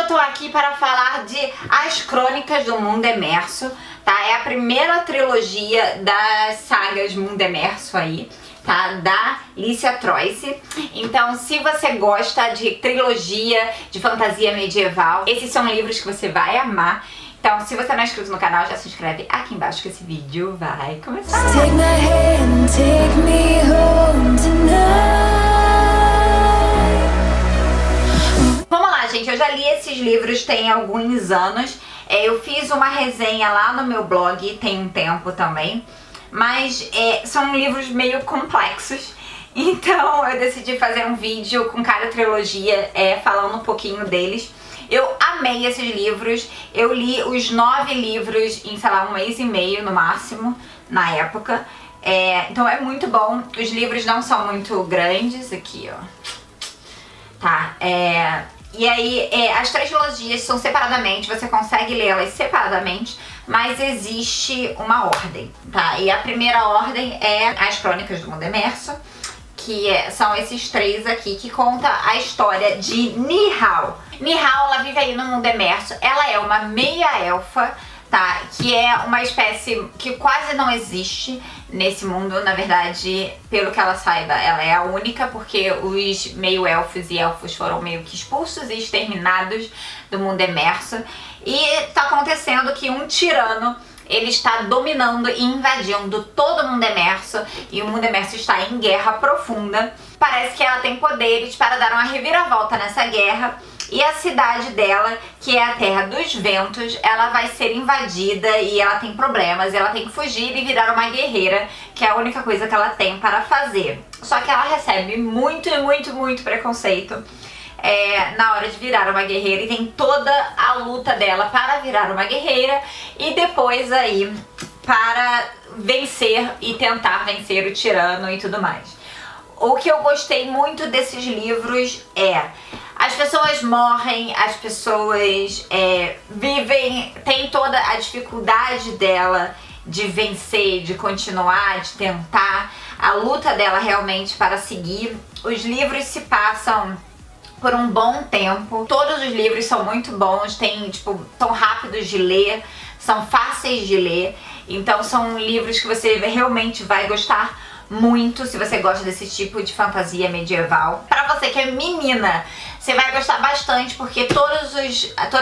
tô aqui para falar de As Crônicas do Mundo Emerso, tá? É a primeira trilogia das sagas Mundo Emerso aí, tá? Da Lícia Troisi. Então, se você gosta de trilogia de fantasia medieval, esses são livros que você vai amar. Então, se você não é inscrito no canal, já se inscreve aqui embaixo que esse vídeo vai começar. Take my hand, take me home tonight. Vamos lá, gente, eu já li esses livros tem alguns anos. Eu fiz uma resenha lá no meu blog tem um tempo também. Mas são livros meio complexos. Então eu decidi fazer um vídeo com cada trilogia falando um pouquinho deles. Eu amei esses livros. Eu li os 9 livros em, sei lá, um mês e meio no máximo, na época. Então é muito bom. Os livros não são muito grandes. Aqui, ó. Tá, e aí, as três trilogias são separadamente, você consegue lê-las separadamente, mas existe uma ordem, tá? E a primeira ordem é As Crônicas do Mundo Emerso, que são esses três aqui, que conta a história de Nihal. Nihal, ela vive aí no Mundo Emerso, ela é uma meia-elfa, tá? Que é uma espécie que quase não existe nesse mundo, na verdade, pelo que ela saiba, ela é a única, porque os meio-elfos e elfos foram meio que expulsos e exterminados do Mundo Emerso. E tá acontecendo que um tirano, ele está dominando e invadindo todo o Mundo Emerso, e o Mundo Emerso está em guerra profunda. Parece que ela tem poderes para dar uma reviravolta nessa guerra. E a cidade dela, que é a Terra dos Ventos, ela vai ser invadida e ela tem problemas, ela tem que fugir e virar uma guerreira, que é a única coisa que ela tem para fazer. Só que ela recebe muito preconceito na hora de virar uma guerreira, e tem toda a luta dela para virar uma guerreira e depois aí para vencer e tentar vencer o tirano e tudo mais. O que eu gostei muito desses livros as pessoas morrem, as pessoas vivem, tem toda a dificuldade dela de vencer, de continuar, de tentar, a luta dela realmente para seguir. Os livros se passam por um bom tempo, todos os livros são muito bons, são rápidos de ler, são fáceis de ler, então são livros que você realmente vai gostar muito se você gosta desse tipo de fantasia medieval. Pra você que é menina, você vai gostar bastante, porque todas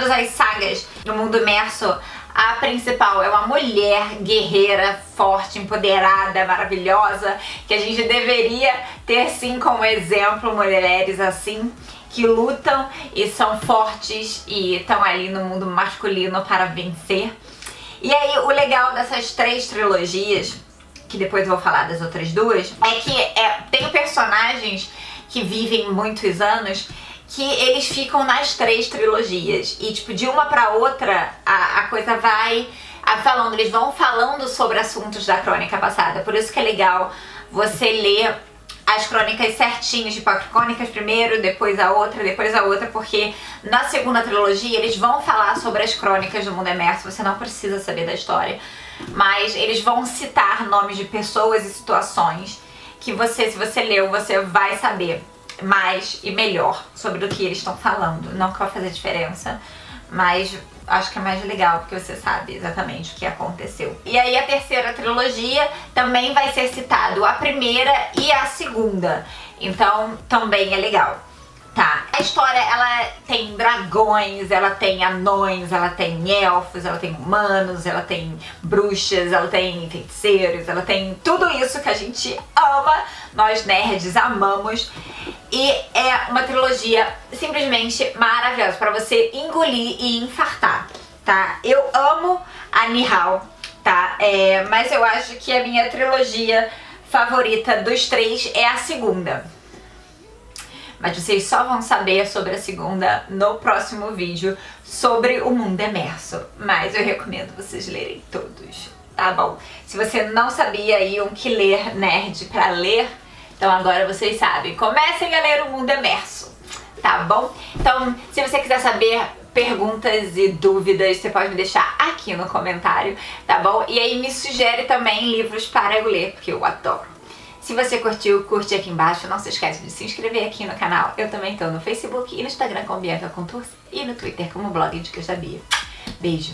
as sagas do Mundo Emerso, a principal é uma mulher guerreira, forte, empoderada, maravilhosa, que a gente deveria ter sim como exemplo mulheres assim, que lutam e são fortes e estão ali no mundo masculino para vencer. E aí o legal dessas três trilogias, que depois eu vou falar das outras duas, é que tem personagens que vivem muitos anos que eles ficam nas três trilogias. E tipo, de uma pra outra, a coisa vai falando, eles vão falando sobre assuntos da crônica passada. Por isso que é legal você ler as crônicas certinhas, tipo, as crônicas primeiro, depois a outra, porque na segunda trilogia eles vão falar sobre as crônicas do Mundo Emerso, você não precisa saber da história. Mas eles vão citar nomes de pessoas e situações que você, se você leu, você vai saber mais e melhor sobre o que eles estão falando. Não que vai fazer diferença, mas acho que é mais legal porque você sabe exatamente o que aconteceu. E aí a terceira trilogia também vai ser citado a primeira e a segunda, então também é legal. Tá, a história, ela tem dragões, ela tem anões, ela tem elfos, ela tem humanos, ela tem bruxas, ela tem feiticeiros, ela tem tudo isso que a gente ama, nós nerds amamos. E é uma trilogia simplesmente maravilhosa pra você engolir e infartar, tá? Eu amo a Nihal, tá? Mas eu acho que a minha trilogia favorita dos três é a segunda. Mas vocês só vão saber sobre a segunda no próximo vídeo sobre o Mundo Emerso. Mas eu recomendo vocês lerem todos, tá bom? Se você não sabia aí o que ler nerd pra ler, então agora vocês sabem. Comecem a ler o Mundo Emerso, tá bom? Então, se você quiser saber perguntas e dúvidas, você pode me deixar aqui no comentário, tá bom? E aí me sugere também livros para eu ler, porque eu adoro. Se você curtiu, curte aqui embaixo. Não se esquece de se inscrever aqui no canal. Eu também tô no Facebook e no Instagram como Bianca Contursi e no Twitter como Blog Dicas da Bia. Beijo!